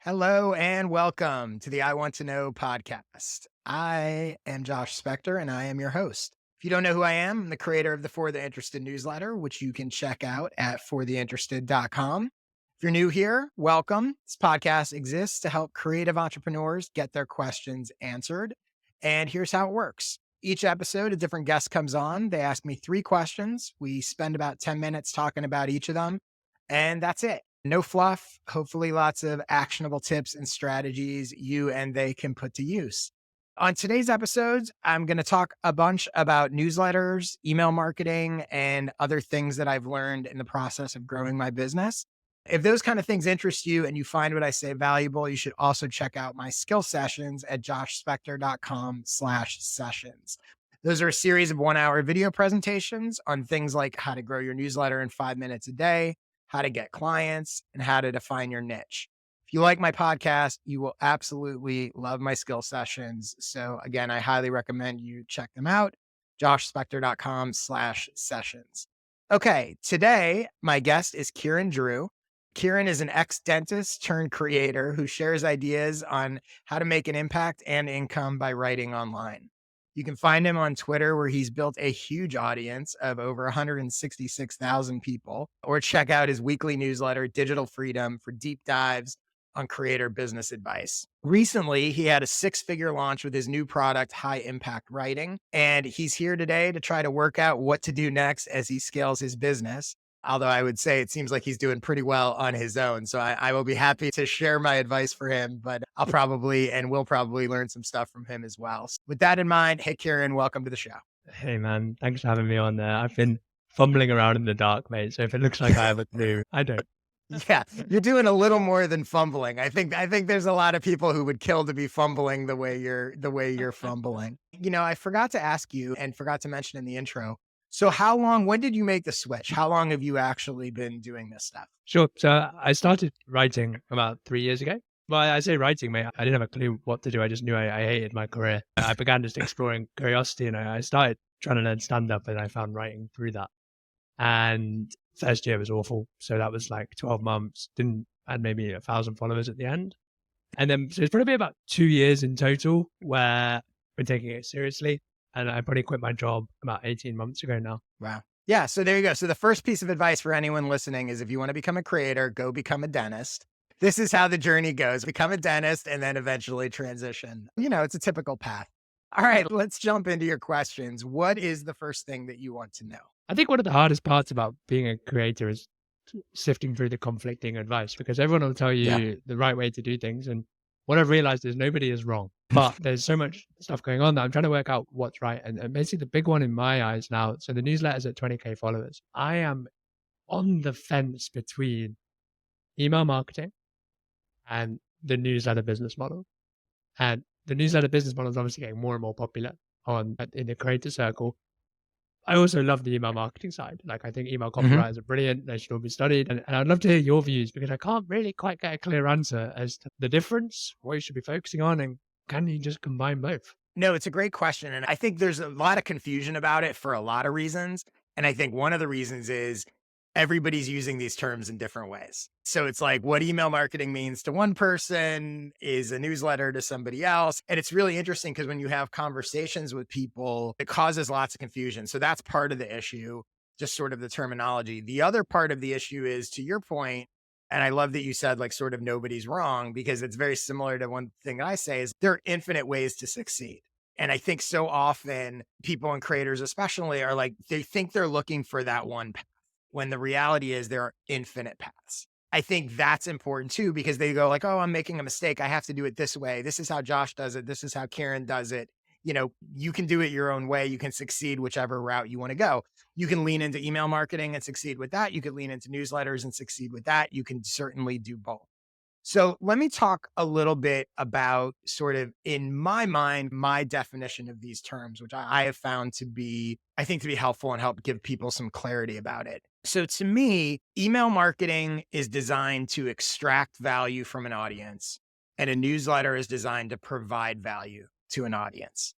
Hello and welcome to the I Want to Know podcast. I am Josh Spector and I am your host. If you don't know who I am, I'm the creator of the For the Interested newsletter, which you can check out at fortheinterested.com. If you're new here, welcome. This podcast exists to help creative entrepreneurs get their questions answered. And here's how it works. Each episode, a different guest comes on. They ask me 3 questions. We spend about 10 minutes talking about each of them, and that's it. No fluff, hopefully lots of actionable tips and strategies you and they can put to use. On today's episodes, I'm going to talk a bunch about newsletters, email marketing, and other things that I've learned in the process of growing my business. If those kind of things interest you and you find what I say valuable, you should also check out my skill sessions at joshspector.com/sessions. Those are a series of 1 hour video presentations on things like how to grow your newsletter in 5 minutes a day, how to get clients, and how to define your niche. If you like my podcast, you will absolutely love my skill sessions. So again, I highly recommend you check them out. joshspector.com/sessions. Okay, today my guest is Kieran Drew. Kieran is an ex-dentist turned creator who shares ideas on how to make an impact and income by writing online. You can find him on Twitter, where he's built a huge audience of over 166,000 people, or check out his weekly newsletter, Digital Freedom, for deep dives on creator business advice. Recently, he had a 6-figure launch with his new product, High Impact Writing, and he's here today to try to work out what to do next as he scales his business. Although I would say it seems like he's doing pretty well on his own. So I will be happy to share my advice for him, but I'll probably and will probably learn some stuff from him as well. So with that in mind, hey, Kieran, welcome to the show. Hey man, thanks for having me on there. I've been fumbling around in the dark, mate. So if it looks like I have a clue, I don't. Yeah, you're doing a little more than fumbling. I think there's a lot of people who would kill to be fumbling the way you're fumbling. I forgot to ask you and forgot to mention in the intro. So when did you make the switch? How long have you actually been doing this stuff? Sure. So I started writing about 3 years ago. Well, I say writing, mate. I didn't have a clue what to do. I just knew I hated my career. I began just exploring curiosity, and I started trying to learn stand up, and I found writing through that. And first year was awful. So that was like 12 months. Didn't had maybe 1,000 followers at the end. And then so it's probably about 2 years in total where I've been taking it seriously. And I probably quit my job about 18 months ago now. Wow. Yeah. So there you go. So the first piece of advice for anyone listening is if you want to become a creator, go become a dentist. This is how the journey goes. Become a dentist and then eventually transition. It's a typical path. All right, let's jump into your questions. What is the first thing that you want to know? I think one of the hardest parts about being a creator is sifting through the conflicting advice, because everyone will tell Yeah. you the right way to do things. And what I've realized is nobody is wrong, but there's so much stuff going on that I'm trying to work out what's right. And basically the big one in my eyes now, so the newsletter's at 20K followers. I am on the fence between email marketing and the newsletter business model. And the newsletter business model is obviously getting more and more popular in the creator circle. I also love the email marketing side. Like, I think email Mhm. copywriters are brilliant. They should all be studied. And I'd love to hear your views, because I can't really quite get a clear answer as to the difference, what you should be focusing on, and can you just combine both? No, it's a great question. And I think there's a lot of confusion about it for a lot of reasons. And I think one of the reasons is everybody's using these terms in different ways. So it's like what email marketing means to one person is a newsletter to somebody else. And it's really interesting because when you have conversations with people, it causes lots of confusion. So that's part of the issue, just sort of the terminology. The other part of the issue is, to your point, and I love that you said like sort of nobody's wrong, because it's very similar to one thing I say is there are infinite ways to succeed. And I think so often people and creators especially are like, they think they're looking for that one path, when the reality is there are infinite paths. I think that's important too, because they go like, oh, I'm making a mistake. I have to do it this way. This is how Josh does it. This is how Kieran does it. You can do it your own way. You can succeed whichever route you want to go. You can lean into email marketing and succeed with that. You could lean into newsletters and succeed with that. You can certainly do both. So let me talk a little bit about sort of, in my mind, my definition of these terms, which I have found to be, I think, to be helpful and help give people some clarity about it. So to me, email marketing is designed to extract value from an audience, and a newsletter is designed to provide value to an audience.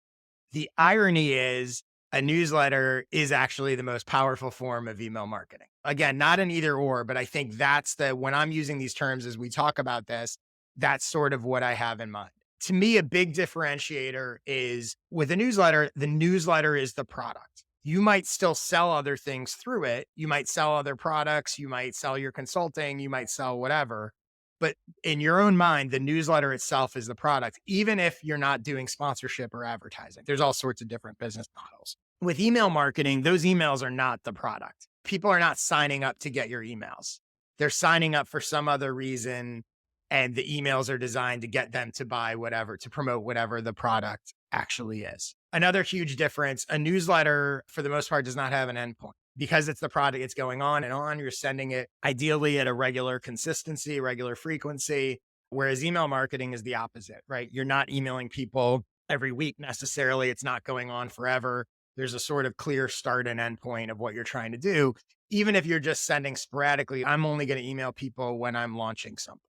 The irony is a newsletter is actually the most powerful form of email marketing. Again, not an either or, but I think when I'm using these terms as we talk about this, That's sort of what I have in mind. To me, a big differentiator is with a newsletter, the newsletter is the product. You might still sell other things through it. You might sell other products. You might sell your consulting. You might sell whatever. But in your own mind, the newsletter itself is the product, even if you're not doing sponsorship or advertising. There's all sorts of different business models. With email marketing, those emails are not the product. People are not signing up to get your emails. They're signing up for some other reason, and the emails are designed to get them to buy whatever, to promote whatever the product actually is. Another huge difference, a newsletter for the most part does not have an endpoint. Because it's the product, it's going on and on. You're sending it ideally at a regular consistency, regular frequency, whereas email marketing is the opposite, right? You're not emailing people every week necessarily. It's not going on forever. There's a sort of clear start and end point of what you're trying to do. Even if you're just sending sporadically, I'm only going to email people when I'm launching something.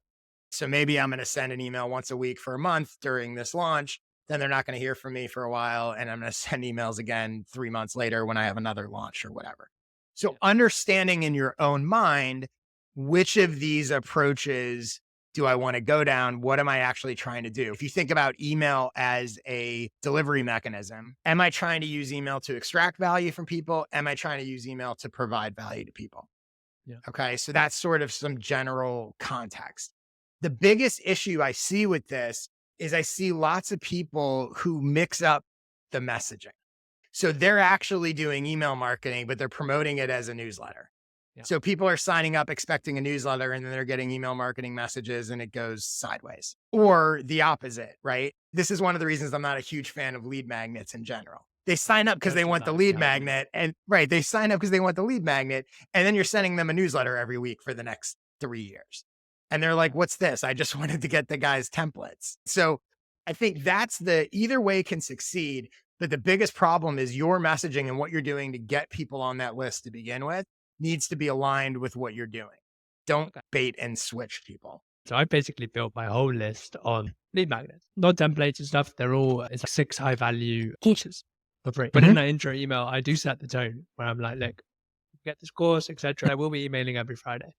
So maybe I'm going to send an email once a week for a month during this launch. Then they're not going to hear from me for a while. And I'm going to send emails again 3 months later when I have another launch or whatever. So understanding in your own mind, which of these approaches do I want to go down? What am I actually trying to do? If you think about email as a delivery mechanism, am I trying to use email to extract value from people? Am I trying to use email to provide value to people? Yeah. Okay. So that's sort of some general context. The biggest issue I see with this is I see lots of people who mix up the messaging. So they're actually doing email marketing, but they're promoting it as a newsletter. Yeah. So people are signing up expecting a newsletter and then they're getting email marketing messages and it goes sideways. Or the opposite, right? This is one of the reasons I'm not a huge fan of lead magnets in general. They sign up because they want the lead magnet and they sign up because they want the lead magnet. And then you're sending them a newsletter every week for the next 3 years. And they're like, what's this? I just wanted to get the guy's templates. So I think either way can succeed. But the biggest problem is your messaging and what you're doing to get people on that list to begin with needs to be aligned with what you're doing. Don't bait and switch people. So I basically built my whole list on lead magnets, not templates and stuff. It's like 6 high value courses for free. But in that intro email, I do set the tone where I'm like, look, get this course, etc. I will be emailing every Friday.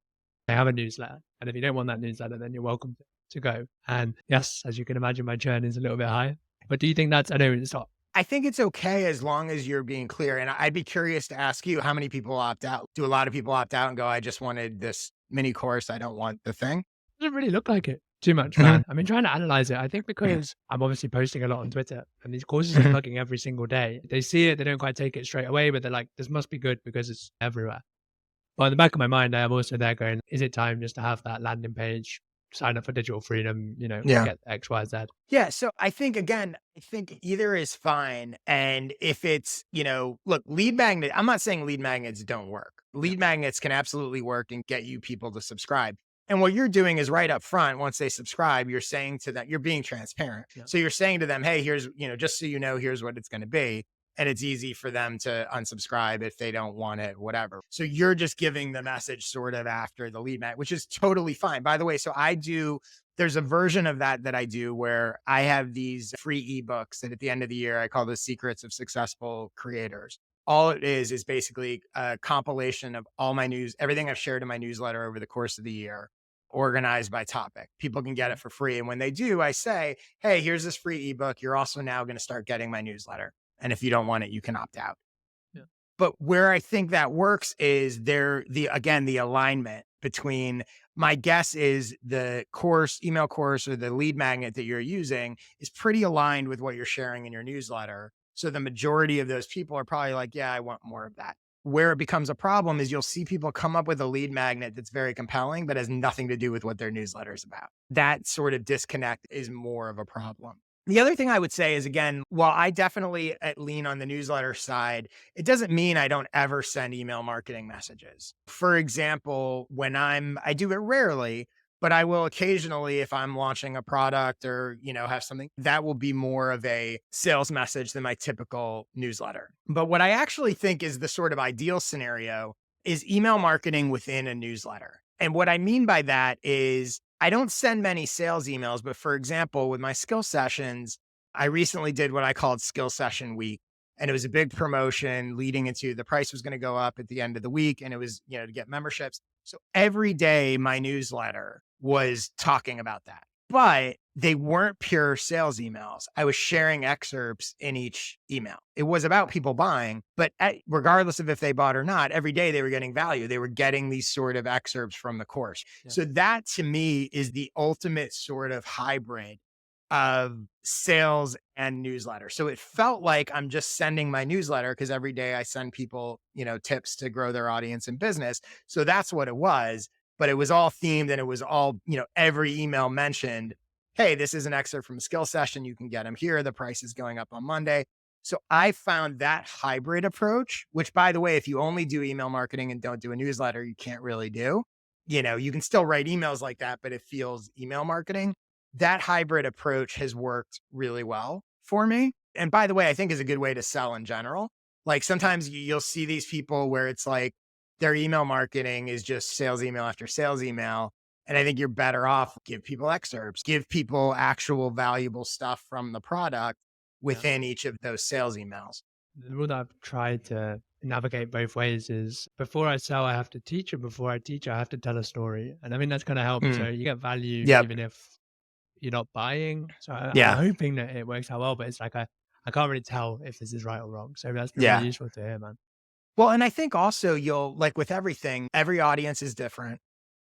I have a newsletter. And if you don't want that newsletter, then you're welcome to go. And yes, as you can imagine, my churn is a little bit high. But do you think I know it's not. I think it's okay as long as you're being clear. And I'd be curious to ask you, how many people opt out? Do a lot of people opt out and go, I just wanted this mini course. I don't want the thing? It doesn't really look like it too much, man. I've been trying to analyze it. I think because I'm obviously posting a lot on Twitter and these courses are plugging every single day. They see it, they don't quite take it straight away, but they're like, this must be good because it's everywhere. But in the back of my mind, I am also there going, is it time just to have that landing page, sign up for digital freedom, get X, Y, Z? Yeah. So I think, again, either is fine. And if it's, look, lead magnet, I'm not saying lead magnets don't work. Lead magnets can absolutely work and get you people to subscribe. And what you're doing is right up front, once they subscribe, you're saying to them, you're being transparent. Yeah. So you're saying to them, hey, here's, just so you know, here's what it's going to be. And it's easy for them to unsubscribe if they don't want it, whatever. So you're just giving the message sort of after the lead magnet, which is totally fine. By the way, so there's a version of that I do where I have these free ebooks that at the end of the year, I call the secrets of successful creators. All it is basically a compilation of all my news, everything I've shared in my newsletter over the course of the year, organized by topic. People can get it for free. And when they do, I say, hey, here's this free ebook. You're also now going to start getting my newsletter. And if you don't want it, you can opt out. Yeah. But where I think that works is the alignment between, my guess is the email course or the lead magnet that you're using is pretty aligned with what you're sharing in your newsletter. So the majority of those people are probably like, yeah, I want more of that. Where it becomes a problem is you'll see people come up with a lead magnet that's very compelling, but has nothing to do with what their newsletter is about. That sort of disconnect is more of a problem. The other thing I would say is, again, while I definitely lean on the newsletter side, it doesn't mean I don't ever send email marketing messages. For example, I do it rarely, but I will occasionally, if I'm launching a product or, have something that will be more of a sales message than my typical newsletter. But what I actually think is the sort of ideal scenario is email marketing within a newsletter. And what I mean by that is I don't send many sales emails, but for example, with my skill sessions, I recently did what I called Skill Session Week. And it was a big promotion leading into the price was going to go up at the end of the week. And it was, to get memberships. So every day my newsletter was talking about that. but they weren't pure sales emails. I was sharing excerpts in each email. It was about people buying, but regardless of if they bought or not, every day they were getting value. They were getting these sort of excerpts from the course. Yeah. So that to me is the ultimate sort of hybrid of sales and newsletter. So it felt like I'm just sending my newsletter because every day I send people, tips to grow their audience and business. So that's what it was, but it was all themed and it was all, every email mentioned, hey, this is an excerpt from a skill session. You can get them here. The price is going up on Monday. So I found that hybrid approach, which by the way, if you only do email marketing and don't do a newsletter, you can't really do. You can still write emails like that, but it feels email marketing. That hybrid approach has worked really well for me. And by the way, I think is a good way to sell in general. Like sometimes you'll see these people where it's like their email marketing is just sales email after sales email. And I think you're better off give people excerpts, give people actual valuable stuff from the product Yeah. within each of those sales emails. The rule that I've tried to navigate both ways is before I sell, I have to teach, and before I teach, I have to tell a story. And I think that's going to help. So Mm, you get value yep. even if you're not buying. So I'm Yeah. hoping that it works out well, but it's like I can't really tell if this is right or wrong. So that's been really Yeah. useful to hear, man. Well, and I think also you'll like with everything, every audience is different.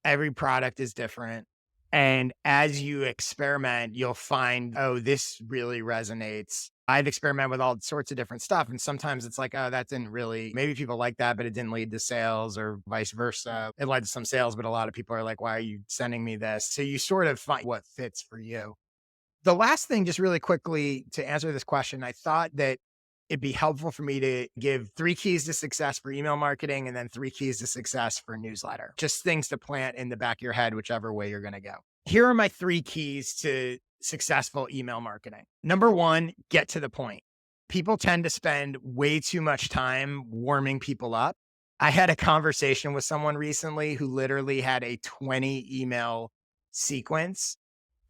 Every product is different. And as you experiment, you'll find, oh, this really resonates. I've experimented with all sorts of different stuff. And sometimes it's like, oh, that didn't really, maybe people like that, but it didn't lead to sales or vice versa. It led to some sales, but a lot of people are like, why are you sending me this? So you sort of find what fits for you. The last thing, just really quickly to answer this question, I thought that it'd be helpful for me to give 3 keys to success for email marketing and then 3 keys to success for newsletter. Just things to plant in the back of your head, whichever way you're going to go. Here are my 3 keys to successful email marketing. Number one, get to the point. People tend to spend way too much time warming people up. I had a conversation with someone recently who literally had a 20 email sequence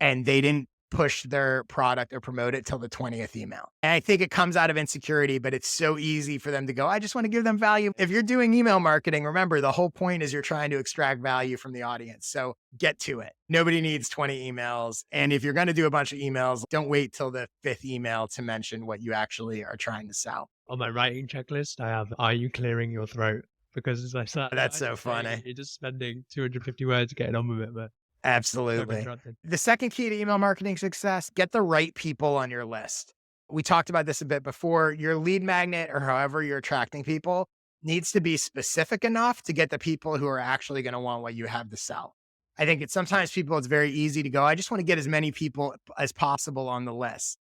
and they didn't push their product or promote it till the 20th email. And I think it comes out of insecurity, but it's so easy for them to go, I just want to give them value. If you're doing email marketing, remember the whole point is you're trying to extract value from the audience. So get to it. Nobody needs 20 emails. And if you're going to do a bunch of emails, don't wait till the 5th email to mention what you actually are trying to sell. On my writing checklist, I have, are you clearing your throat? Because it's like, That's I so just say, funny. you're just spending 250 words getting on with it, but don't be Absolutely. interrupted. The second key to email marketing success, get the right people on your list. We talked about this a bit before. Your lead magnet or however you're attracting people needs to be specific enough to get the people who are actually going to want what you have to sell. I think sometimes it's very easy to go, I just want to get as many people as possible on the list.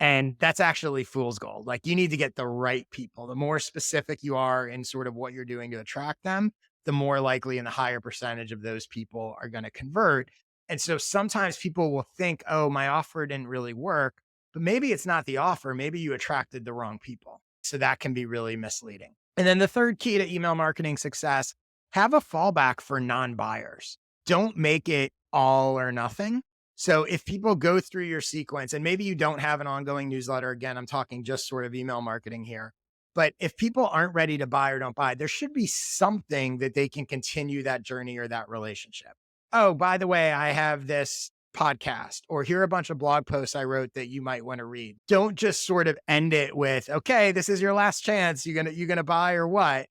And that's actually fool's gold. Like you need to get the right people. The more specific you are in sort of what you're doing to attract them, the more likely and the higher percentage of those people are going to convert. And so sometimes people will think, oh, my offer didn't really work, but maybe it's not the offer. Maybe you attracted the wrong people. So that can be really misleading. And then the third key to email marketing success, have a fallback for non-buyers. Don't make it all or nothing. So if people go through your sequence and maybe you don't have an ongoing newsletter, again, I'm talking just sort of email marketing here. But if people aren't ready to buy or don't buy, there should be something that they can continue that journey or that relationship. Oh, by the way, I have this podcast or here are a bunch of blog posts I wrote that you might want to read. Don't just sort of end it with, okay, this is your last chance. You gonna buy or what?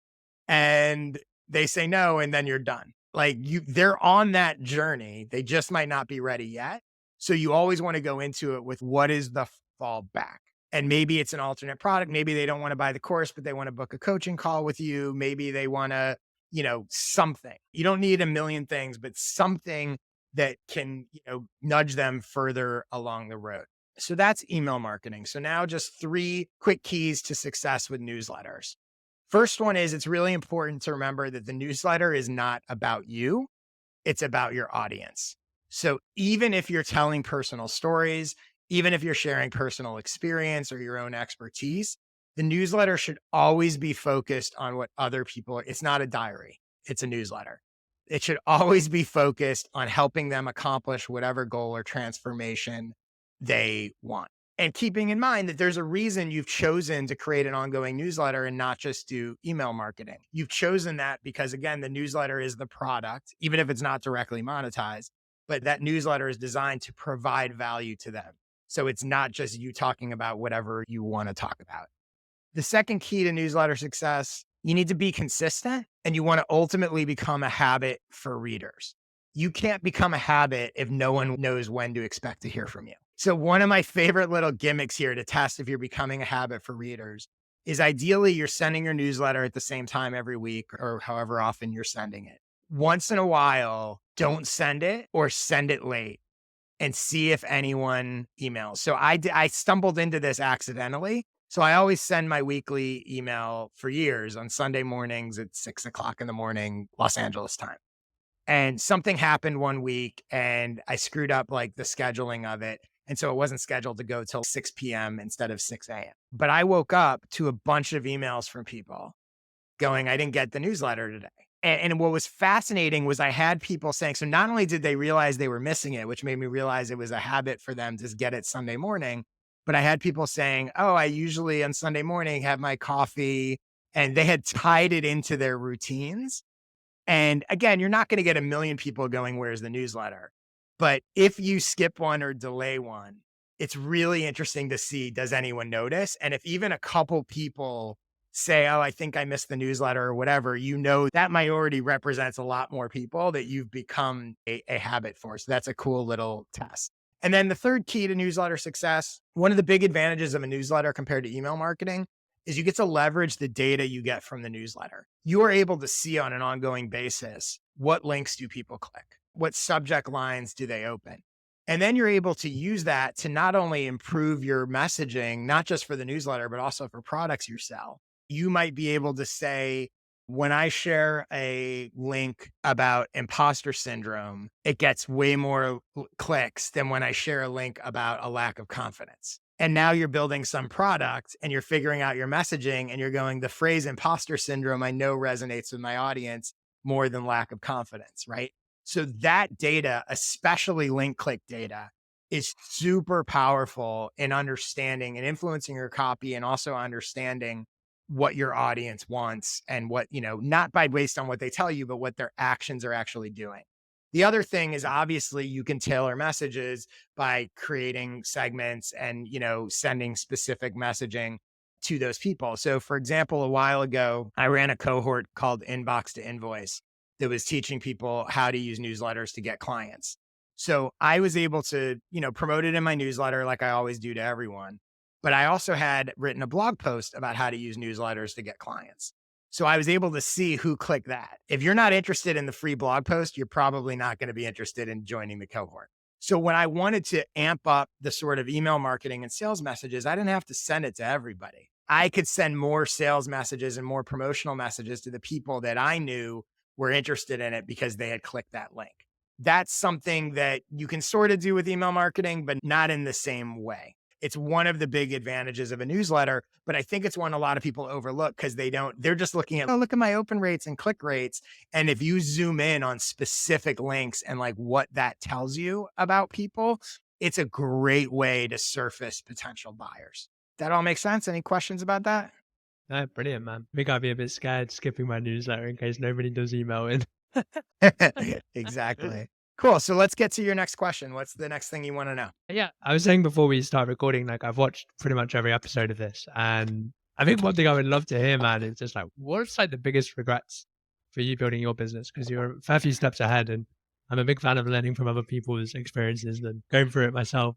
And they say no, and then you're done. Like they're on that journey. They just might not be ready yet. So you always want to go into it with what is the fallback? And maybe it's an alternate product. Maybe they don't want to buy the course, but they want to book a coaching call with you. Maybe they want to, something. You don't need a million things, but something that can, nudge them further along the road. So that's email marketing. So now just 3 quick keys to success with newsletters. First one is it's really important to remember that the newsletter is not about you. It's about your audience. So even if you're telling personal stories, even if you're sharing personal experience or your own expertise, the newsletter should always be focused on what other people, it's not a diary, it's a newsletter. It should always be focused on helping them accomplish whatever goal or transformation they want. And keeping in mind that there's a reason you've chosen to create an ongoing newsletter and not just do email marketing. You've chosen that because, again, the newsletter is the product, even if it's not directly monetized. but that newsletter is designed to provide value to them. So it's not just you talking about whatever you want to talk about. The second key to newsletter success, you need to be consistent and you want to ultimately become a habit for readers. You can't become a habit if no one knows when to expect to hear from you. So, one of my favorite little gimmicks here to test if you're becoming a habit for readers is ideally you're sending your newsletter at the same time every week or however often you're sending it. Once in a while, don't send it or send it late and see if anyone emails. So I stumbled into this accidentally. So I always send my weekly email for years on Sunday mornings at 6 o'clock in the morning, Los Angeles time. And something happened one week and I screwed up like the scheduling of it. And so it wasn't scheduled to go till 6 p.m. instead of 6 a.m. But I woke up to a bunch of emails from people going, I didn't get the newsletter today. And what was fascinating was I had people saying, so not only did they realize they were missing it, which made me realize it was a habit for them to get it Sunday morning, but I had people saying, oh, I usually on Sunday morning have my coffee, and they had tied it into their routines. And again, you're not going to get a million people going, where's the newsletter? But if you skip one or delay one, it's really interesting to see, does anyone notice? And if even a couple people say, oh, I think I missed the newsletter or whatever, that minority represents a lot more people that you've become a habit for. So that's a cool little test. And then the third key to newsletter success, one of the big advantages of a newsletter compared to email marketing is you get to leverage the data you get from the newsletter. You are able to see on an ongoing basis, what links do people click? What subject lines do they open? And then you're able to use that to not only improve your messaging, not just for the newsletter, but also for products you sell. You might be able to say, when I share a link about imposter syndrome, it gets way more clicks than when I share a link about a lack of confidence. And now you're building some product and you're figuring out your messaging and you're going, the phrase imposter syndrome, I know resonates with my audience more than lack of confidence, right? So that data, especially link click data, is super powerful in understanding and influencing your copy and also understanding what your audience wants and what, not by based on what they tell you, but what their actions are actually doing. The other thing is obviously you can tailor messages by creating segments and, sending specific messaging to those people. So for example, a while ago, I ran a cohort called Inbox to Invoice that was teaching people how to use newsletters to get clients. So I was able to, promote it in my newsletter like I always do to everyone. But I also had written a blog post about how to use newsletters to get clients. So I was able to see who clicked that. If you're not interested in the free blog post, you're probably not going to be interested in joining the cohort. So when I wanted to amp up the sort of email marketing and sales messages, I didn't have to send it to everybody. I could send more sales messages and more promotional messages to the people that I knew were interested in it because they had clicked that link. That's something that you can sort of do with email marketing, but not in the same way. It's one of the big advantages of a newsletter, but I think it's one a lot of people overlook because they're just looking at, oh, look at my open rates and click rates. And if you zoom in on specific links and like what that tells you about people, it's a great way to surface potential buyers. That all makes sense? Any questions about that? No, brilliant, man. I think I'd be a bit scared skipping my newsletter in case nobody does email in. Exactly. Cool. So let's get to your next question. What's the next thing you want to know? Yeah, I was saying before we start recording, like I've watched pretty much every episode of this, and I think one thing I would love to hear, man, is just like, what's like the biggest regrets for you building your business? Because you're a fair few steps ahead, and I'm a big fan of learning from other people's experiences and going through it myself.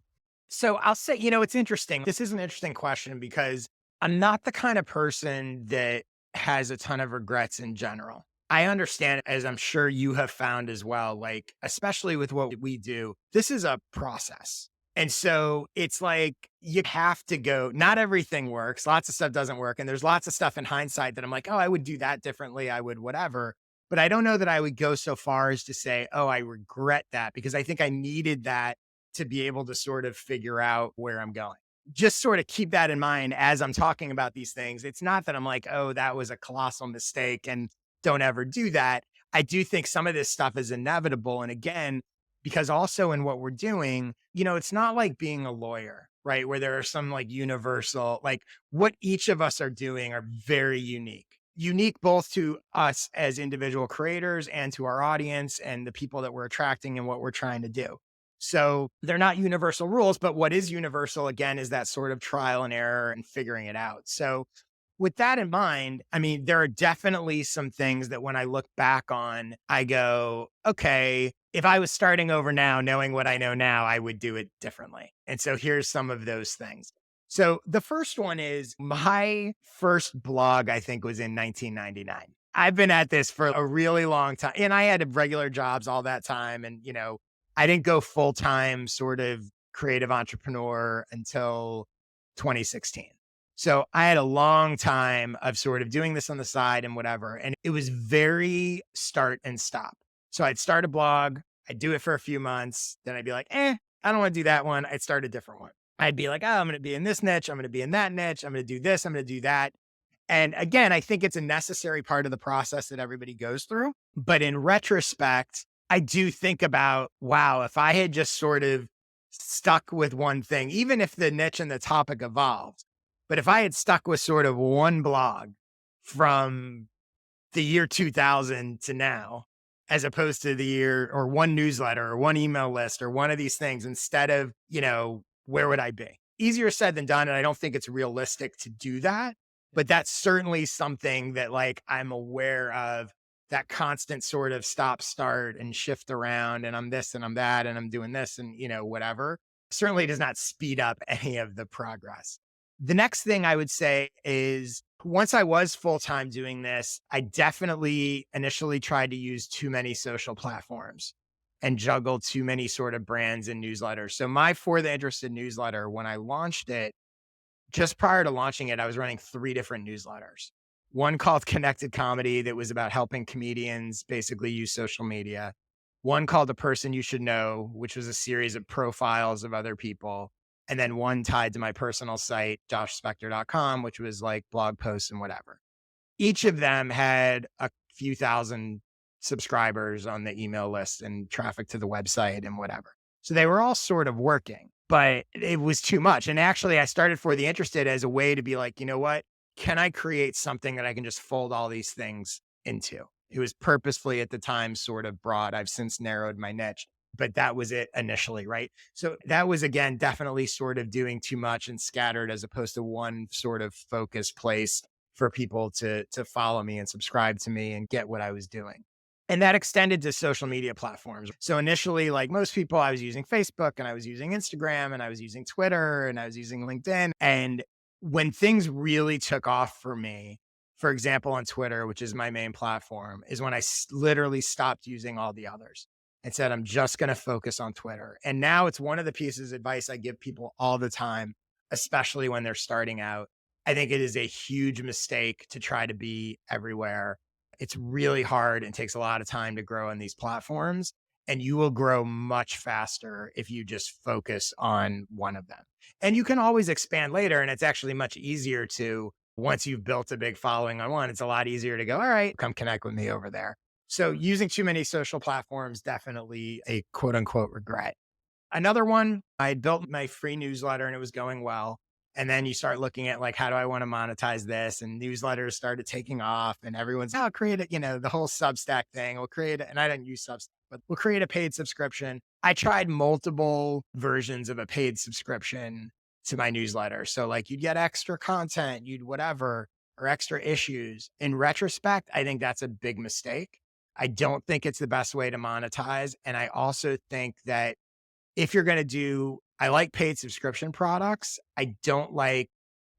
So I'll say, it's interesting. This is an interesting question because I'm not the kind of person that has a ton of regrets in general. I understand, as I'm sure you have found as well, like, especially with what we do, this is a process. And so it's like you have to go, not everything works. Lots of stuff doesn't work. And there's lots of stuff in hindsight that I'm like, oh, I would do that differently. I would whatever. But I don't know that I would go so far as to say, oh, I regret that, because I think I needed that to be able to sort of figure out where I'm going. Just sort of keep that in mind as I'm talking about these things. It's not that I'm like, oh, that was a colossal mistake and don't ever do that. I do think some of this stuff is inevitable. And again, because also in what we're doing, it's not like being a lawyer, right? Where there are some like universal, like what each of us are doing are very unique. unique both to us as individual creators and to our audience and the people that we're attracting and what we're trying to do. So they're not universal rules, but what is universal again is that sort of trial and error and figuring it out. So with that in mind, I mean, there are definitely some things that when I look back on, I go, okay, if I was starting over now, knowing what I know now, I would do it differently. And so here's some of those things. So the first one is my first blog, I think was in 1999. I've been at this for a really long time and I had regular jobs all that time. And, I didn't go full time sort of creative entrepreneur until 2016. So I had a long time of sort of doing this on the side and whatever. And it was very start and stop. So I'd start a blog, I'd do it for a few months, then I'd be like, I don't want to do that one. I'd start a different one. I'd be like, oh, I'm going to be in this niche. I'm going to be in that niche. I'm going to do this. I'm going to do that. And again, I think it's a necessary part of the process that everybody goes through. But in retrospect, I do think about, wow, if I had just sort of stuck with one thing, even if the niche and the topic evolved, but if I had stuck with sort of one blog from the year 2000 to now, as opposed to the year or one newsletter or one email list or one of these things instead of, where would I be? Easier said than done. And I don't think it's realistic to do that. But that's certainly something that like I'm aware of that constant sort of stop, start and shift around. And I'm this and I'm that and I'm doing this and, whatever certainly does not speed up any of the progress. The next thing I would say is once I was full time doing this, I definitely initially tried to use too many social platforms and juggle too many sort of brands and newsletters. So, my For the Interested newsletter, when I launched it, just prior to launching it, I was running three different newsletters. One called Connected Comedy that was about helping comedians basically use social media. One called The Person You Should Know, which was a series of profiles of other people. And then one tied to my personal site, joshspector.com, which was like blog posts and whatever. Each of them had a few thousand subscribers on the email list and traffic to the website and whatever. So they were all sort of working, but it was too much. And actually, I started For the Interested as a way to be like, you know what? Can I create something that I can just fold all these things into? It was purposefully at the time sort of broad. I've since narrowed my niche, but that was it initially, right? So that was again definitely sort of doing too much and scattered as opposed to one sort of focused place for people to follow me and subscribe to me and get what I was doing. And that extended to social media platforms. So initially, like most people, I was using Facebook and I was using Instagram and I was using Twitter and I was using LinkedIn. And when things really took off for me, for example, on Twitter, which is my main platform, is when I literally stopped using all the others and said, I'm just going to focus on Twitter. And now it's one of the pieces of advice I give people all the time, especially when they're starting out. I think it is a huge mistake to try to be everywhere. It's really hard and takes a lot of time to grow on these platforms. And you will grow much faster if you just focus on one of them. And you can always expand later. And it's actually much easier to, once you've built a big following on one, it's a lot easier to go, all right, come connect with me over there. So using too many social platforms, definitely a quote unquote regret. Another one, I had built my free newsletter and it was going well. And then you start looking at like, how do I want to monetize this? And newsletters started taking off and everyone's, oh, create it, the whole Substack thing. We'll create it. And I didn't use Substack, but we'll create a paid subscription. I tried multiple versions of a paid subscription to my newsletter. So like you'd get extra content, you'd whatever, or extra issues. In retrospect, I think that's a big mistake. I don't think it's the best way to monetize. And I also think that if you're going to I like paid subscription products. I don't like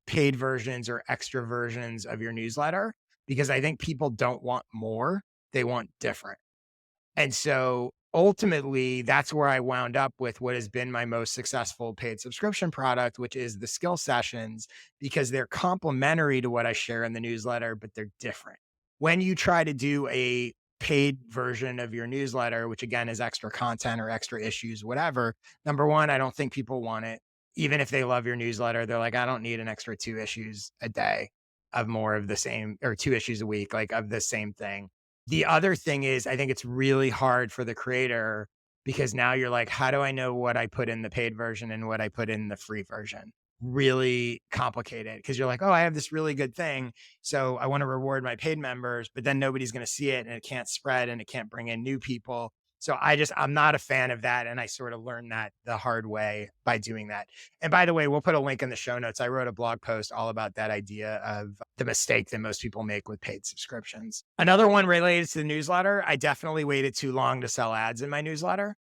paid versions or extra versions of your newsletter because I think people don't want more. They want different. And so ultimately, that's where I wound up with what has been my most successful paid subscription product, which is the skill sessions, because they're complementary to what I share in the newsletter, but they're different. When you try to do a paid version of your newsletter, which again is extra content or extra issues, whatever, number one, I don't think people want it. Even if they love your newsletter, they're like, I don't need an extra 2 issues a day of more of the same, or 2 issues a week, like of the same thing. The other thing is, I think it's really hard for the creator because now you're like, how do I know what I put in the paid version and what I put in the free version? really complicated because you're like, oh, I have this really good thing. So I want to reward my paid members, but then nobody's going to see it and it can't spread and it can't bring in new people. So I'm not a fan of that. And I sort of learned that the hard way by doing that. And by the way, we'll put a link in the show notes. I wrote a blog post all about that idea of the mistake that most people make with paid subscriptions. Another one related to the newsletter, I definitely waited too long to sell ads in my newsletter.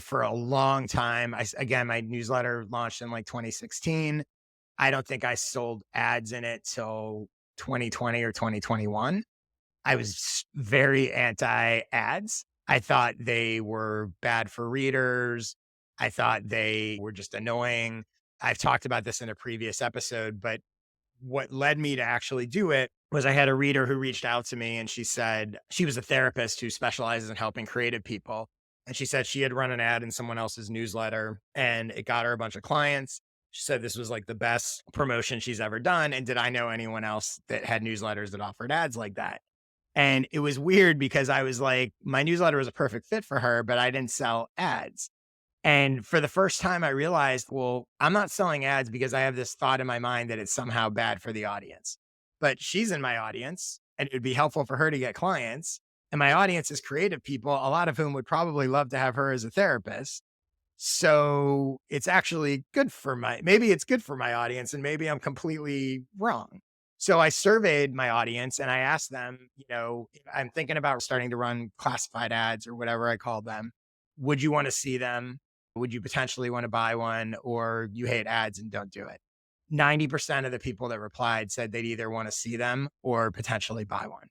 For a long time, again, my newsletter launched in like 2016. I don't think I sold ads in it till 2020 or 2021. I was very anti ads. I thought they were bad for readers. I thought they were just annoying. I've talked about this in a previous episode, but what led me to actually do it was I had a reader who reached out to me and she said she was a therapist who specializes in helping creative people. And she said she had run an ad in someone else's newsletter and it got her a bunch of clients. She said this was like the best promotion she's ever done. And did I know anyone else that had newsletters that offered ads like that? And it was weird because I was like, my newsletter was a perfect fit for her, but I didn't sell ads. And for the first time, I realized, well, I'm not selling ads because I have this thought in my mind that it's somehow bad for the audience. But she's in my audience and it would be helpful for her to get clients. And my audience is creative people, a lot of whom would probably love to have her as a therapist. So it's actually good for maybe it's good for my audience and maybe I'm completely wrong. So I surveyed my audience and I asked them, I'm thinking about starting to run classified ads or whatever I call them. Would you want to see them? Would you potentially want to buy one or you hate ads and don't do it? 90% of the people that replied said they'd either want to see them or potentially buy one.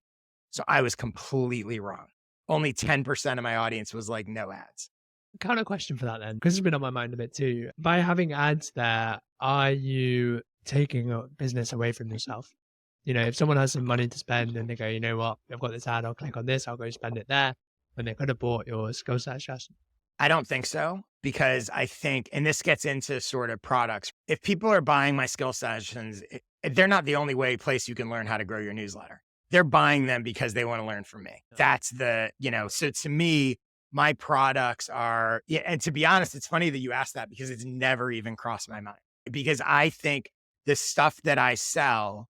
So I was completely wrong. Only 10% of my audience was like, no ads. Kind of question for that then, because it's been on my mind a bit too. By having ads there, are you taking a business away from yourself? If someone has some money to spend and they go, you know what, I've got this ad, I'll click on this, I'll go spend it there, when they could have bought your skill set session. I don't think so because I think, and this gets into sort of products. If people are buying my skill sessions, they're not the only place you can learn how to grow your newsletter. They're buying them because they want to learn from me. That's so to me, my products are, yeah. And to be honest, it's funny that you asked that because it's never even crossed my mind because I think the stuff that I sell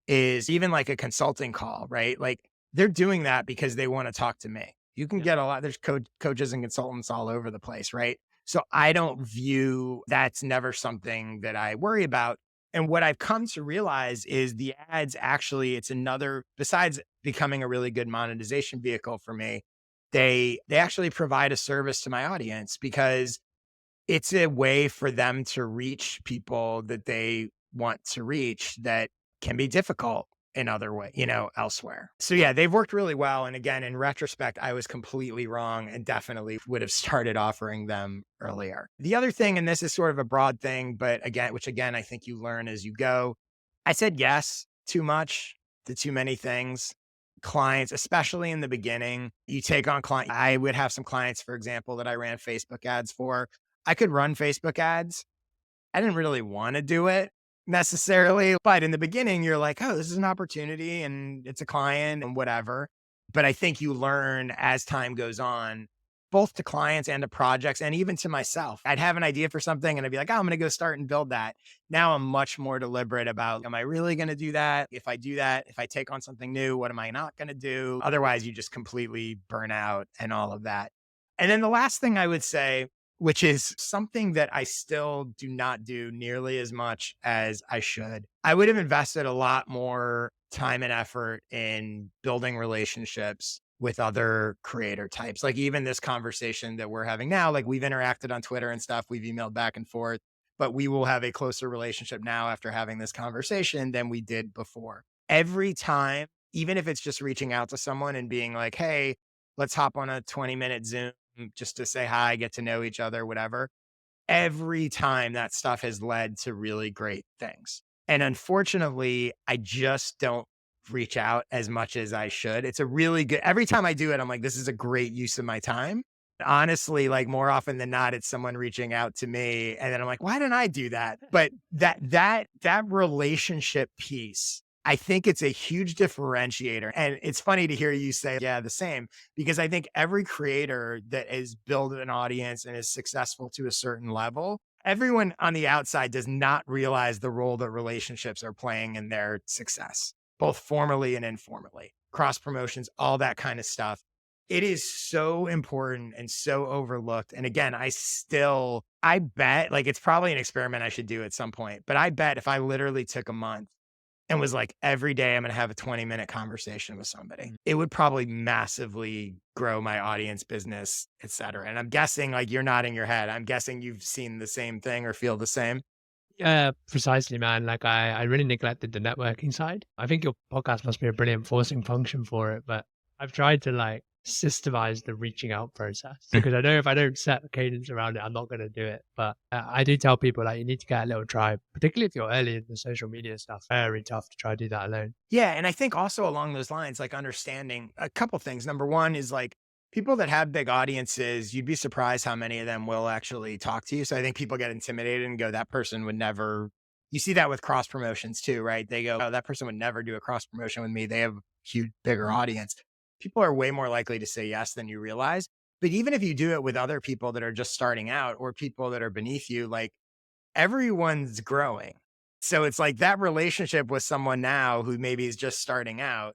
is even like a consulting call, right? Like they're doing that because they want to talk to me. You can get a lot, there's coaches and consultants all over the place, right? So I don't view that's never something that I worry about. And what I've come to realize is the ads actually, it's another, besides becoming a really good monetization vehicle for me, they actually provide a service to my audience because it's a way for them to reach people that they want to reach that can be difficult in other way, elsewhere. So yeah, they've worked really well. And again, in retrospect, I was completely wrong and definitely would have started offering them earlier. The other thing, and this is sort of a broad thing, but again, I think you learn as you go. I said yes too much to too many things. Clients, especially in the beginning, you take on clients. I would have some clients, for example, that I ran Facebook ads for. I could run Facebook ads. I didn't really want to do it necessarily, but in the beginning, you're like, oh, this is an opportunity and it's a client and whatever. But I think you learn as time goes on, both to clients and to projects and even to myself. I'd have an idea for something and I'd be like, oh, I'm going to go start and build that. Now I'm much more deliberate about, am I really going to do that? If I do that, if I take on something new, what am I not going to do? Otherwise, you just completely burn out and all of that. And then the last thing I would say, which is something that I still do not do nearly as much as I should. I would have invested a lot more time and effort in building relationships with other creator types. Like even this conversation that we're having now, like we've interacted on Twitter and stuff, we've emailed back and forth, but we will have a closer relationship now after having this conversation than we did before. Every time, even if it's just reaching out to someone and being like, hey, let's hop on a 20-minute Zoom just to say hi, get to know each other, whatever. Every time that stuff has led to really great things. And unfortunately, I just don't reach out as much as I should. It's a really good, every time I do it, I'm like, this is a great use of my time. Honestly, like more often than not, it's someone reaching out to me. And then I'm like, why didn't I do that? But that relationship piece, I think it's a huge differentiator. And it's funny to hear you say, yeah, the same, because I think every creator that has built an audience and is successful to a certain level, everyone on the outside does not realize the role that relationships are playing in their success, both formally and informally, cross promotions, all that kind of stuff. It is so important and so overlooked. And again, I bet like it's probably an experiment I should do at some point, but I bet if I literally took a month and was like, every day I'm going to have a 20-minute conversation with somebody, it would probably massively grow my audience, business, et cetera. And I'm guessing like you're nodding your head. I'm guessing you've seen the same thing or feel the same. Yeah, precisely, man. Like I really neglected the networking side. I think your podcast must be a brilliant forcing function for it, but I've tried to like systemize the reaching out process because I know if I don't set a cadence around it, I'm not going to do it. But I do tell people like you need to get a little tribe, particularly if you're early in the social media stuff. Very tough to try to do that alone. Yeah, and I think also along those lines, like understanding a couple things. Number one is like people that have big audiences, you'd be surprised how many of them will actually talk to you. So I think people get intimidated and go, that person would never. You see that with cross promotions too, right? They go, oh, that person would never do a cross promotion with me. They have a huge, bigger audience. People are way more likely to say yes than you realize. But even if you do it with other people that are just starting out or people that are beneath you, like everyone's growing. So it's like that relationship with someone now who maybe is just starting out,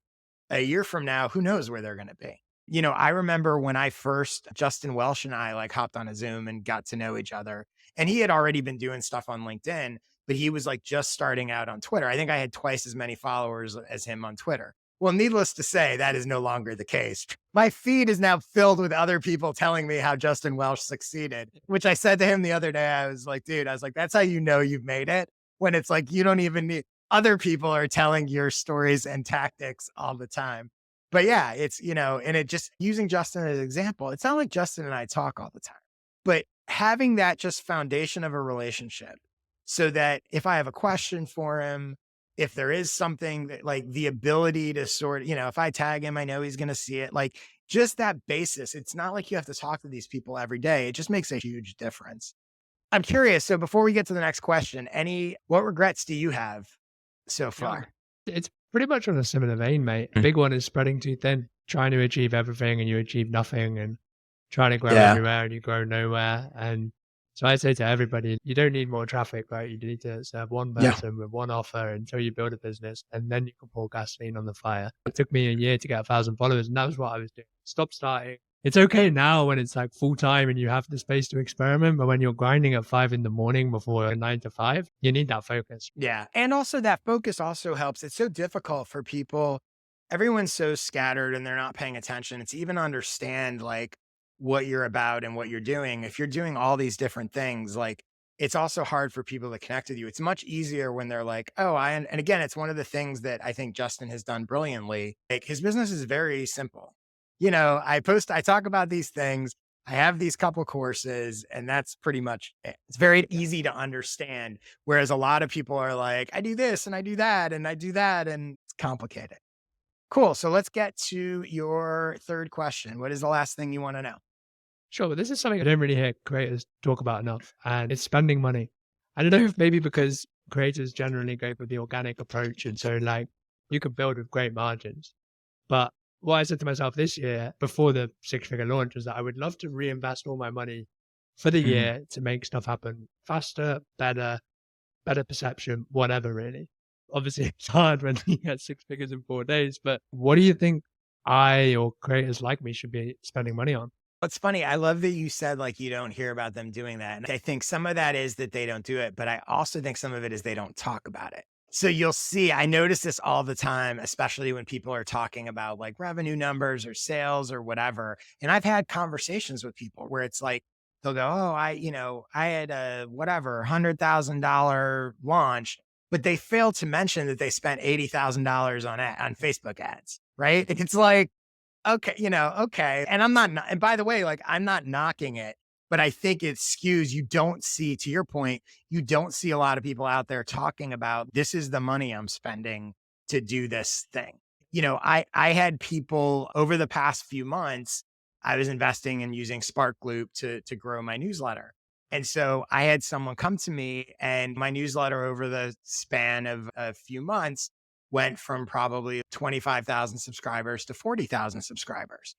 a year from now, who knows where they're going to be. I remember when I first, Justin Welsh and I like hopped on a Zoom and got to know each other. And he had already been doing stuff on LinkedIn, but he was like just starting out on Twitter. I think I had twice as many followers as him on Twitter. Well, needless to say, that is no longer the case. My feed is now filled with other people telling me how Justin Welsh succeeded, which I said to him the other day. I was like, dude, I was like, that's how you know you've made it, when it's like you don't even need other people are telling your stories and tactics all the time. But yeah, and it just using Justin as an example, it's not like Justin and I talk all the time, but having that just foundation of a relationship so that if I have a question for him, if there is something that like the ability to if I tag him, I know he's going to see it. Like just that basis. It's not like you have to talk to these people every day. It just makes a huge difference. I'm curious. So before we get to the next question, what regrets do you have so Yeah. far? It's pretty much on a similar vein, mate. A Mm. big one is spreading too thin, trying to achieve everything and you achieve nothing, and trying to grow Yeah. everywhere and you grow nowhere. And so I say to everybody, you don't need more traffic, right? You need to serve one Yeah. person with one offer until you build a business, and then you can pour gasoline on the fire. It took me a year to get 1,000 followers, and that was what I was doing. Stop starting. It's okay now when it's like full time and you have the space to experiment, but when you're grinding at 5 in the morning before a 9 to 5, you need that focus. Yeah. And also that focus also helps. It's so difficult for people. Everyone's so scattered and they're not paying attention. It's even understand like what you're about and what you're doing. If you're doing all these different things, like it's also hard for people to connect with you. It's much easier when they're like, oh, and again, it's one of the things that I think Justin has done brilliantly. Like his business is very simple. I talk about these things. I have these couple courses and that's pretty much it. It's very easy to understand. Whereas a lot of people are like, I do this and I do that and I do that. And it's complicated. Cool. So let's get to your third question. What is the last thing you want to know? Sure, but this is something I don't really hear creators talk about enough, and it's spending money. I don't know if maybe because creators generally go for the organic approach, and so like you can build with great margins. But what I said to myself this year before the six-figure launch was that I would love to reinvest all my money for the Mhm. year to make stuff happen faster, better perception, whatever really. Obviously, it's hard when you get six figures in 4 days, but what do you think I or creators like me should be spending money on? It's funny. I love that you said like you don't hear about them doing that. And I think some of that is that they don't do it, but I also think some of it is they don't talk about it. So you'll see, I notice this all the time, especially when people are talking about like revenue numbers or sales or whatever. And I've had conversations with people where it's like, they'll go, oh, I had a whatever, $100,000 launch, but they failed to mention that they spent $80,000 on Facebook ads, right? It's like, okay, okay. And and by the way, like I'm not knocking it, but I think it skews. You don't see, to your point, you don't see a lot of people out there talking about this is the money I'm spending to do this thing. I had people over the past few months, I was investing in using Spark Loop to grow my newsletter. And so I had someone come to me and my newsletter over the span of a few months went from probably 25,000 subscribers to 40,000 subscribers.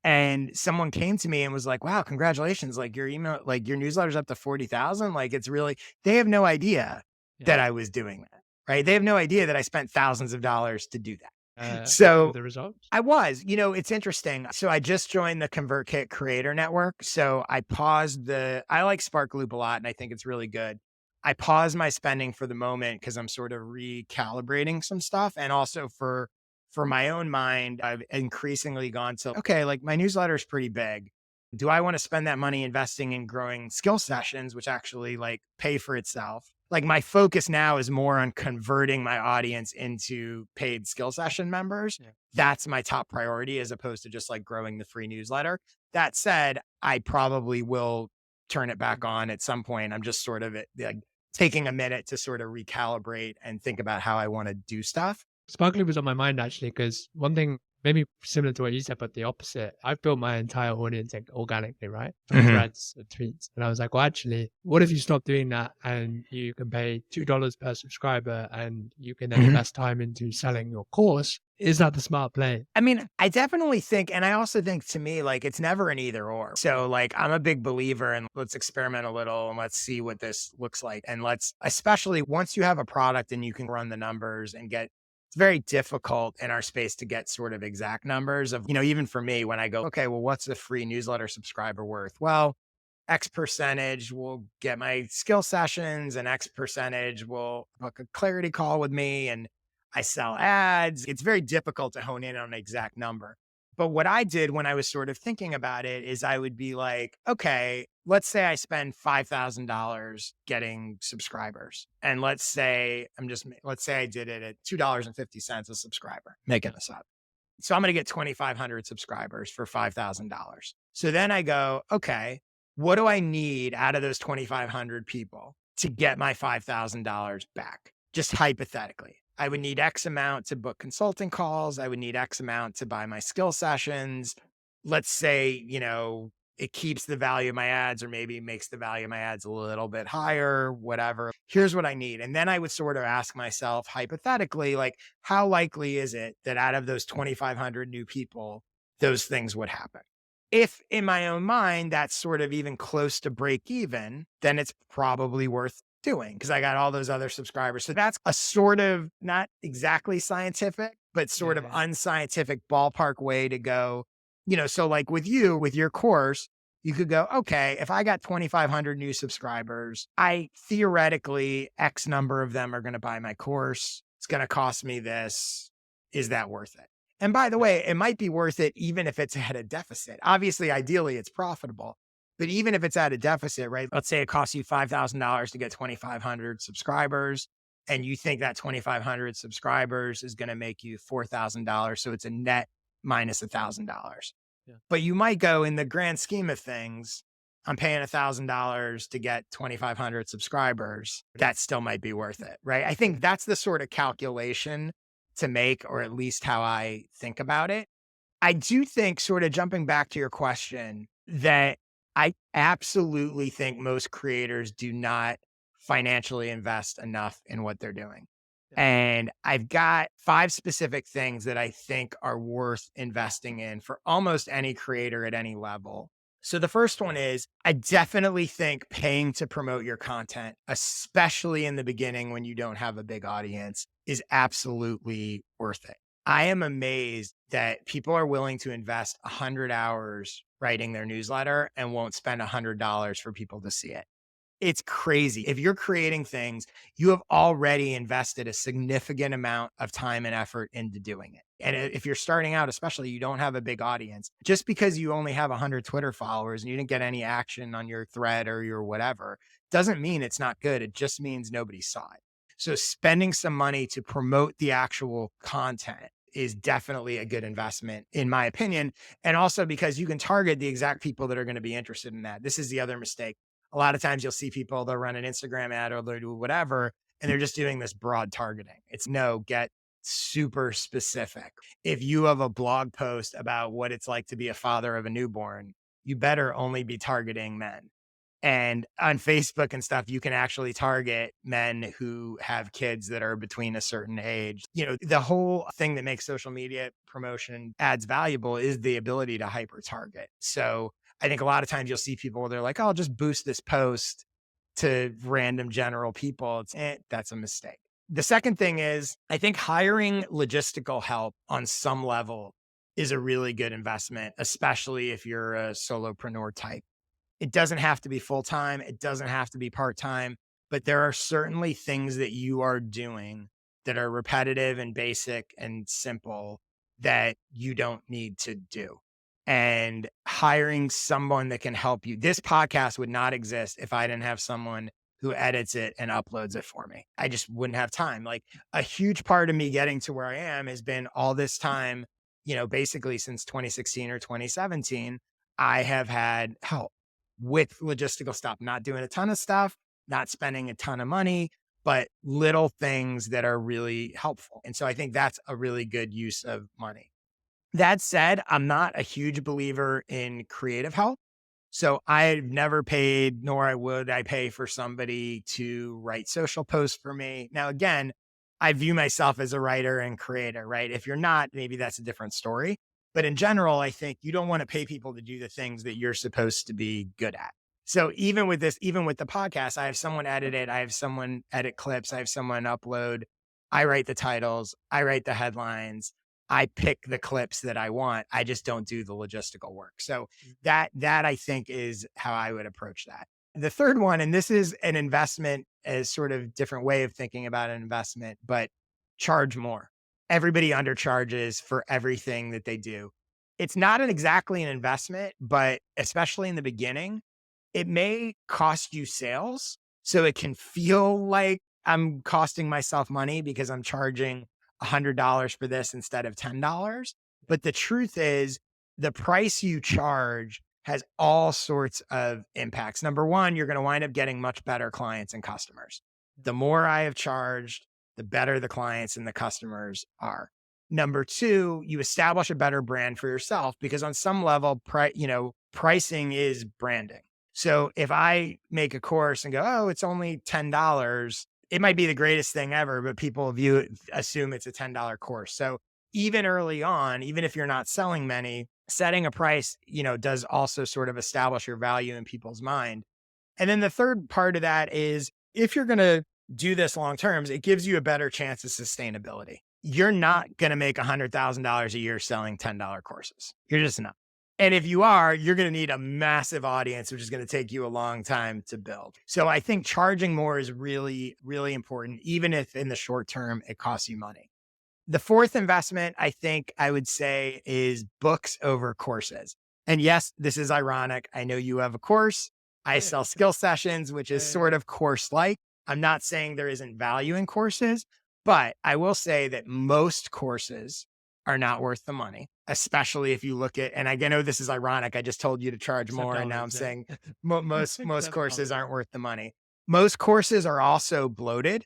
And someone came to me and was like, wow, congratulations. Like your email, like your newsletter's up to 40,000. Like it's really, they have no idea Yeah. that I was doing that. Right. They have no idea that I spent thousands of dollars to do that. Happy with So the results? I was, it's interesting. So I just joined the ConvertKit Creator Network. So I like Sparkloop a lot and I think it's really good. I paused my spending for the moment because I'm sort of recalibrating some stuff. And also for my own mind, I've increasingly gone to, okay, like my newsletter is pretty big. Do I want to spend that money investing in growing skill sessions, which actually like pay for itself? Like my focus now is more on converting my audience into paid skill session members. Yeah. That's my top priority as opposed to just like growing the free newsletter. That said, I probably will turn it back Mm. on at some point. I'm just sort of like taking a minute to sort of recalibrate and think about how I want to do stuff. Sparkly was on my mind actually, because one thing maybe similar to what you said, but the opposite. I've built my entire audience like, organically, right? From Mhm. threads and tweets. And I was like, well, actually, what if you stop doing that and you can pay $2 per subscriber and you can then Mhm. invest time into selling your course? Is that the smart play? I mean, I definitely think, and I also think to me, like it's never an either or. Yeah. So, like, I'm a big believer in let's experiment a little and let's see what this looks like. And let's, especially once you have a product and you can run the numbers and get, it's very difficult in our space to get sort of exact numbers of, even for me, when I go, okay, well, what's a free newsletter subscriber worth? Well, X percentage will get my skill sessions and X percentage will book a clarity call with me and I sell ads. It's very difficult to hone in on an exact number. But what I did when I was sort of thinking about it is I would be like, okay, let's say I spend $5,000 getting subscribers. And let's say I did it at $2.50 a subscriber, making Yeah. this up. So I'm going to get 2,500 subscribers for $5,000. So then I go, okay, what do I need out of those 2,500 people to get my $5,000 back? Just hypothetically, I would need X amount to book consulting calls. I would need X amount to buy my skill sessions. Let's say, it keeps the value of my ads or maybe makes the value of my ads a little bit higher, whatever. Here's what I need. And then I would sort of ask myself hypothetically, like, how likely is it that out of those 2,500 new people, those things would happen? If in my own mind, that's sort of even close to break even, then it's probably worth doing because I got all those other subscribers. So that's a sort of not exactly scientific, but sort of Yeah. unscientific ballpark way to go. So like with you, with your course, you could go, okay, if I got 2,500 new subscribers, I theoretically, X number of them are going to buy my course. It's going to cost me this. Is that worth it? And by the Yeah. way, it might be worth it even if it's at a deficit. Obviously, ideally, it's profitable. But even if it's at a deficit, right? Let's say it costs you $5,000 to get 2,500 subscribers, and you think that 2,500 subscribers is going to make you $4,000. So it's a net minus $1,000. Yeah. But you might go in the grand scheme of things, I'm paying $1,000 to get 2,500 subscribers. That still might be worth it, right? I think that's the sort of calculation to make, or at least how I think about it. I do think, sort of jumping back to your question, that I absolutely think most creators do not financially invest enough in what they're doing. Yeah. And I've got 5 specific things that I think are worth investing in for almost any creator at any level. So the first one is I definitely think paying to promote your content, especially in the beginning when you don't have a big audience, is absolutely worth it. I am amazed that people are willing to invest 100 hours writing their newsletter and won't spend $100 for people to see it. It's crazy. If you're creating things, you have already invested a significant amount of time and effort into doing it. And if you're starting out, especially, you don't have a big audience, just because you only have 100 Twitter followers and you didn't get any action on your thread or your whatever, doesn't mean it's not good. It just means nobody saw it. So spending some money to promote the actual content is definitely a good investment, in my opinion. And also because you can target the exact people that are going to be interested in that. This is the other mistake. A lot of times you'll see people, they'll run an Instagram ad or they'll do whatever, and they're just doing this broad targeting. It's no, get super specific. If you have a blog post about what it's like to be a father of a newborn, you better only be targeting men. And on Facebook and stuff, you can actually target men who have kids that are between a certain age. The whole thing that makes social media promotion ads valuable is the ability to hyper target. So I think a lot of times you'll see people, they're like, oh, I'll just boost this post to random general people. That's a mistake. The second thing is, I think hiring logistical help on some level is a really good investment, especially if you're a solopreneur type. It doesn't have to be full time, it doesn't have to be part time, but there are certainly things that you are doing that are repetitive and basic and simple that you don't need to do. And hiring someone that can help you. This podcast would not exist if I didn't have someone who edits it and uploads it for me. I just wouldn't have time. Like, a huge part of me getting to where I am has been all this time, basically since 2016 or 2017, I have had help with logistical stuff, not doing a ton of stuff, not spending a ton of money, but little things that are really helpful. And so I think that's a really good use of money. That said, I'm not a huge believer in creative help. So I've never paid, nor would I pay for somebody to write social posts for me. Now, again, I view myself as a writer and creator, right? If you're not, maybe that's a different story. But in general, I think you don't want to pay people to do the things that you're supposed to be good at. So even with this, even with the podcast, I have someone edit it, I have someone edit clips, I have someone upload, I write the titles, I write the headlines, I pick the clips that I want. I just don't do the logistical work. So that I think is how I would approach that. The third one, and this is an investment, as sort of different way of thinking about an investment, but charge more. Everybody undercharges for everything that they do. It's not exactly an investment, but especially in the beginning, it may cost you sales. So it can feel like I'm costing myself money because I'm charging $100 for this instead of $10. But the truth is, the price you charge has all sorts of impacts. Number one, you're going to wind up getting much better clients and customers. The more I have charged, the better the clients and the customers are. Number two, you establish a better brand for yourself because on some level, pricing is branding. So if I make a course and go, oh, it's only $10, it might be the greatest thing ever, but people assume it's a $10 course. So even early on, even if you're not selling many, setting a price, does also sort of establish your value in people's mind. And then the third part of that is, if you're going to do this long terms, it gives you a better chance of sustainability. You're not going to make $100,000 a year selling $10 courses. You're just not. And if you are, you're going to need a massive audience, which is going to take you a long time to build. So I think charging more is really, really important, even if in the short term it costs you money. The fourth investment, I think I would say, is books over courses. And yes, this is ironic. I know you have a course. I sell skill sessions, which is sort of course like. I'm not saying there isn't value in courses, but I will say that most courses are not worth the money, especially if you look at, and I know this is ironic. I just told you to charge more. And now I'm saying most courses aren't worth the money. Most courses are also bloated.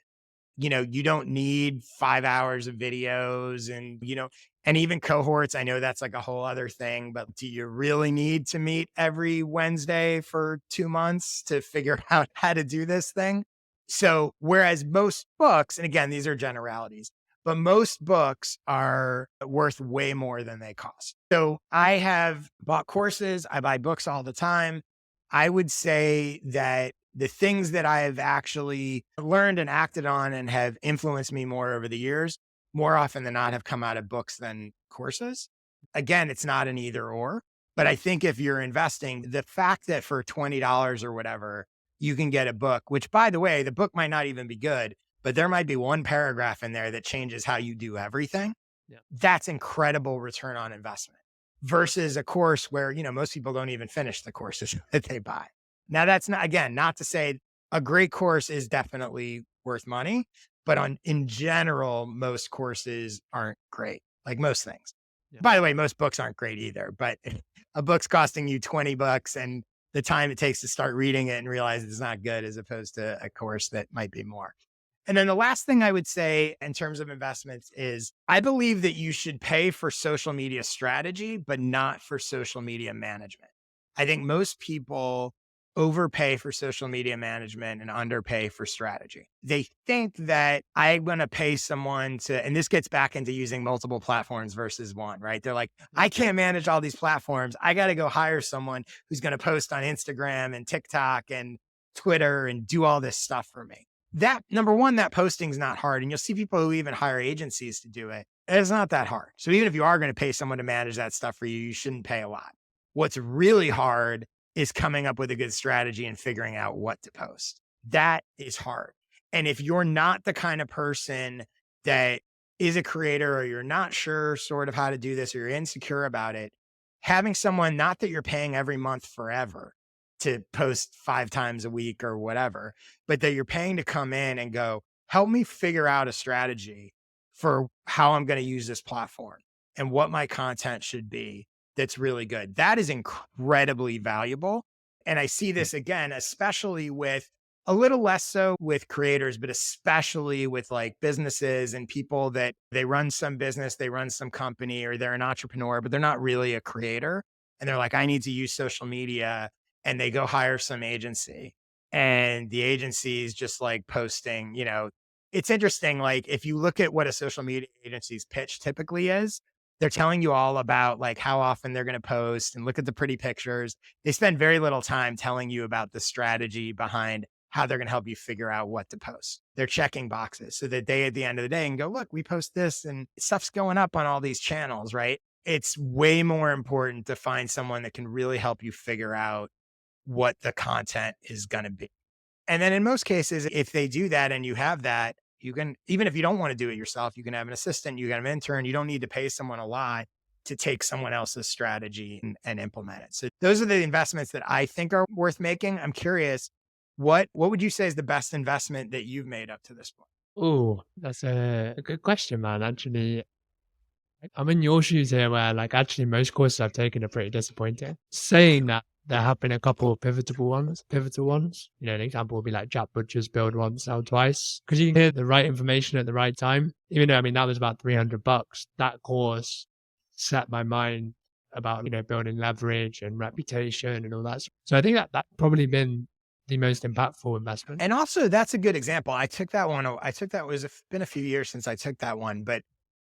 You don't need 5 hours of videos and even cohorts. I know that's like a whole other thing, but do you really need to meet every Wednesday for 2 months to figure out how to do this thing? So, whereas most books, and again, these are generalities, but most books are worth way more than they cost. So I have bought courses, I buy books all the time. I would say that the things that I have actually learned and acted on and have influenced me more over the years, more often than not, have come out of books than courses. Again, it's not an either or, but I think if you're investing, the fact that for $20 or whatever, you can get a book, which, by the way, the book might not even be good, but there might be one paragraph in there that changes how you do everything. Yeah. That's incredible return on investment versus a course where, most people don't even finish the courses that they buy. Now, that's not, again, not to say a great course is definitely worth money, but in general, most courses aren't great, like most things. Yeah. By the way, most books aren't great either, but a book's costing you $20 and the time it takes to start reading it and realize it's not good, as opposed to a course that might be more. And then the last thing I would say in terms of investments is, I believe that you should pay for social media strategy, but not for social media management. I think most people overpay for social media management and underpay for strategy. They think that I'm going to pay someone to, and this gets back into using multiple platforms versus one, right? They're like, I can't manage all these platforms. I got to go hire someone who's going to post on Instagram and TikTok and Twitter and do all this stuff for me. That number one, that posting's not hard. And you'll see people who even hire agencies to do it. It's not that hard. So even if you are going to pay someone to manage that stuff for you, you shouldn't pay a lot. What's really hard is coming up with a good strategy and figuring out what to post. That is hard. And if you're not the kind of person that is a creator, or you're not sure sort of how to do this, or you're insecure about it, having someone, not that you're paying every month forever to post 5 times a week or whatever, but that you're paying to come in and go, help me figure out a strategy for how I'm going to use this platform and what my content should be, that's really good. That is incredibly valuable. And I see this again, especially with, a little less so with creators, but especially with like businesses and people that they run some business, they run some company, or they're an entrepreneur, but they're not really a creator. And they're like, I need to use social media. And they go hire some agency. And the agency is just like posting, it's interesting. Like if you look at what a social media agency's pitch typically is, they're telling you all about like how often they're going to post and look at the pretty pictures. They spend very little time telling you about the strategy behind how they're going to help you figure out what to post. They're checking boxes so that they, at the end of the day, can go, look, we post this and stuff's going up on all these channels, right? It's way more important to find someone that can really help you figure out what the content is going to be. And then in most cases, if they do that and you have that, you can, even if you don't want to do it yourself, you can have an assistant, you can have an intern. You don't need to pay someone a lot to take someone else's strategy and implement it. So those are the investments that I think are worth making. I'm curious, what would you say is the best investment that you've made up to this point? Oh, that's a good question, man. Actually, I'm in your shoes here where like actually most courses I've taken are pretty disappointing. Saying that, there have been a couple of pivotal ones. You know, an example would be like Jack Butcher's Build Once, Sell Twice. Because you can hear the right information at the right time. Even though, I mean, that was about $300. That course set my mind about, building leverage and reputation and all that. So I think that probably been the most impactful investment. And also, that's a good example. I took that one. Been a few years since I took that one, but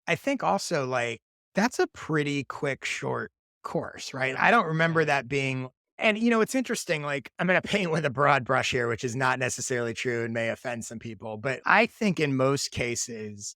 I think also like that's a pretty quick, short course, right? I don't remember that being. And it's interesting. Like I'm going to paint with a broad brush here, which is not necessarily true and may offend some people, but I think in most cases,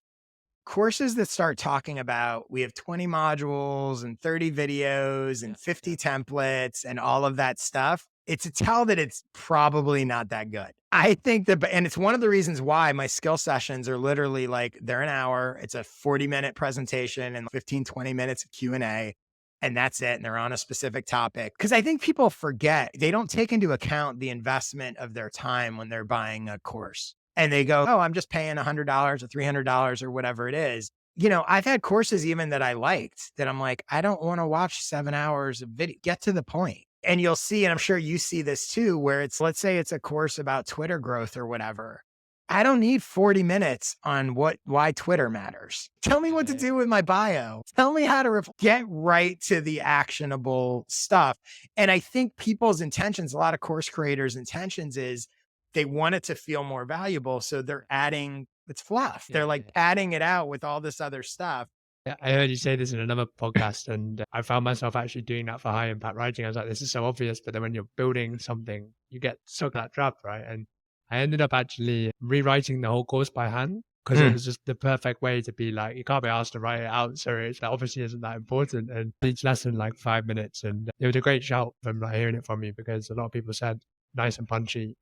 courses that start talking about we have 20 modules and 30 videos and 50 templates and all of that stuff, it's a tell that it's probably not that good. I think that, and it's one of the reasons why my skill sessions are literally like they're an hour. It's a 40-minute presentation and 15, 20 minutes of Q&A. And that's it. And they're on a specific topic. Because I think people forget, they don't take into account the investment of their time when they're buying a course. And they go, oh, I'm just paying $100 or $300 or whatever it is. I've had courses even that I liked that I'm like, I don't want to watch 7 hours of video. Get to the point. And you'll see, and I'm sure you see this too, where it's, let's say it's a course about Twitter growth or whatever. I don't need 40 minutes on why Twitter matters. Tell me what to do with my bio. Tell me how to get right to the actionable stuff. And I think people's intentions, a lot of course creators' intentions is they want it to feel more valuable. So they're adding, it's fluff. They're like adding it out with all this other stuff. Yeah, I heard you say this in another podcast, and I found myself actually doing that for high impact writing. I was like, this is so obvious, but then when you're building something, you get stuck in that trap, right? And I ended up actually rewriting the whole course by hand because it was just the perfect way to be like, you can't be asked to write it out. So it obviously isn't that important. And each lesson, like 5 minutes. And it was a great shout from like hearing it from you because a lot of people said nice and punchy.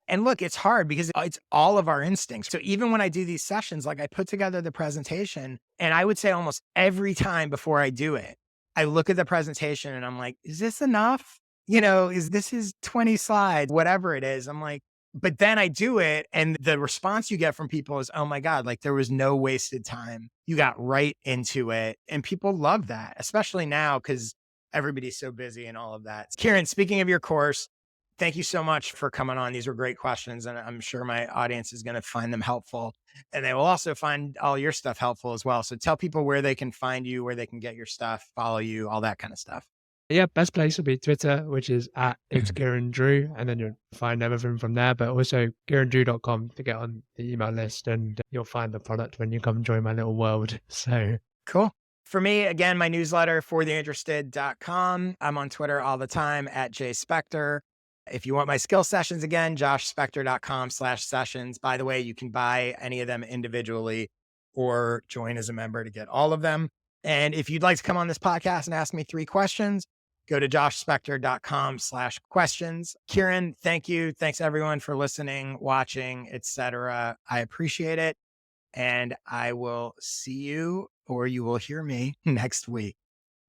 And look, it's hard because it's all of our instincts. So even when I do these sessions, like I put together the presentation, and I would say almost every time before I do it, I look at the presentation and I'm like, is this enough? This is 20 slides, whatever it is. I'm like, but then I do it. And the response you get from people is, oh my God, like there was no wasted time. You got right into it. And people love that, especially now because everybody's so busy and all of that. Kieran, speaking of your course, thank you so much for coming on. These were great questions, and I'm sure my audience is going to find them helpful. And they will also find all your stuff helpful as well. So tell people where they can find you, where they can get your stuff, follow you, all that kind of stuff. Yeah, best place will be Twitter, which is at it's Kieran Drew, and then you'll find everything from there. But also kierandrew.com to get on the email list, and you'll find the product when you come join my little world. So Cool. For me, again, my newsletter, fortheinterested.com. I'm on Twitter all the time at jspector. If you want my skill sessions again, joshspector.com/sessions. By the way, you can buy any of them individually or join as a member to get all of them. And if you'd like to come on this podcast and ask me 3 questions, go to joshspector.com/questions. Kieran, thank you. Thanks everyone for listening, watching, etc. I appreciate it. And I will see you, or you will hear me next week.